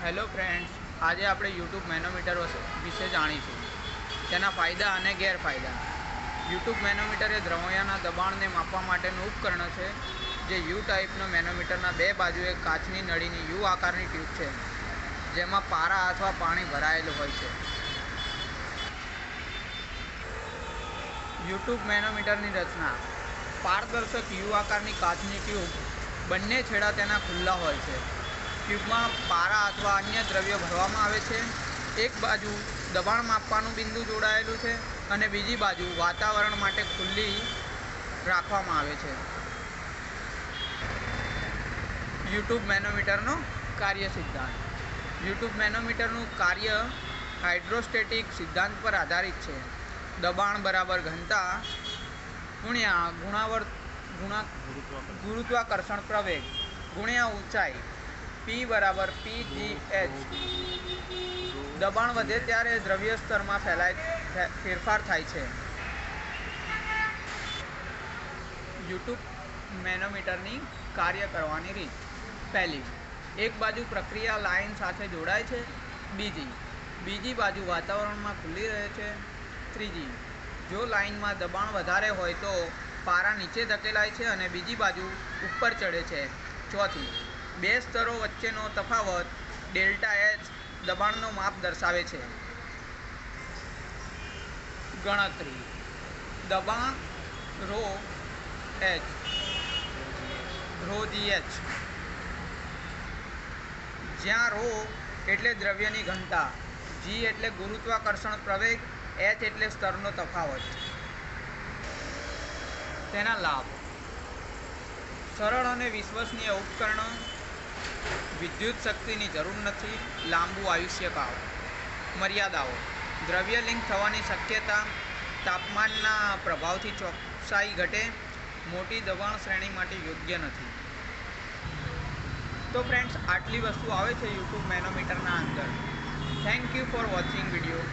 Hello friends, આજે આપણે YouTube manometer વિશે જાણીશું, તેના ફાયદા અને ગેરફાયદા. યુટ્યુબ મેનોમીટર એ દ્રવ્યના દબાણને માપવા માટેનું ઉપકરણ છે. જે યુ ટાઈપનો મેનોમીટરના બે બાજુએ કાચની નળીની યુ આકારની ટ્યુબ છે, જેમાં પારા અથવા પાણી ભરાયેલું હોય છે. યુટ્યુબ મેનોમીટરની રચના. પારદર્શક યુ આકારની કાચની ટ્યુબ, બંને છેડા તેના ખુલ્લા હોય છે. ટ્યુબમાં પારા અથવા અન્ય દ્રવ્ય ભરવામાં આવે છે. એક બાજુ દબાણ માપવાનું બિંદુ જોડાયેલું છે અને બીજી બાજુ વાતાવરણ માટે ખુલ્લી રાખવામાં આવે છે. યુટ્યુબ મેનોમીટરનો કાર્ય સિદ્ધાંત. યુટ્યુબ મેનોમીટરનું કાર્ય હાઇડ્રોસ્ટેટિક સિદ્ધાંત પર આધારિત છે. દબાણ બરાબર ઘનતા ગુણ્યા ગુરુત્વાકર્ષણ પ્રવેગ ગુણ્યા ઊંચાઈ, P બરાબર PGH. દબાણ વધે ત્યારે દ્રવ્ય સ્તરમાં ફેરફાર થાય છે. યુટ્યુબ મેનોમીટરની કાર્ય કરવાની રીત. પહેલી, એક બાજુ પ્રક્રિયા લાઇન સાથે જોડાય છે. બીજી બાજુ વાતાવરણમાં ખુલ્લી રહે છે. ત્રીજી, જો લાઇનમાં દબાણ વધારે હોય તો પારા નીચે ધકેલાય છે અને બીજી બાજુ ઉપર ચડે છે. ચોથી, બે સ્તરો વચ્ચેનો તફાવત ડેલ્ટા એચ દબાણનો માપ દર્શાવે છે. ગણતરી. દબાણ ρ gh, જ્યાં ρ એટલે દ્રવ્યની ઘનતા, g એટલે ગુરુત્વાકર્ષણ પ્રવેગ, h એટલે સ્તરનો તફાવત. તેના લાભ. સરળ અને વિશ્વસનીય ઉપકરણ. વિદ્યુત શક્તિની જરૂર નથી. લાંબુ આયુષ્યકાળ. મર્યાદાઓ. દ્રવ્ય લિંક થવાની શક્યતા. તાપમાનના પ્રભાવથી ચોકસાઈ ઘટે. મોટી દબાણ શ્રેણી માટે યોગ્ય નથી. તો ફ્રેન્ડ્સ, આટલી વસ્તુ આવે છે યુટ્યુબ મેનોમીટરના અંદર. Thank you for watching video.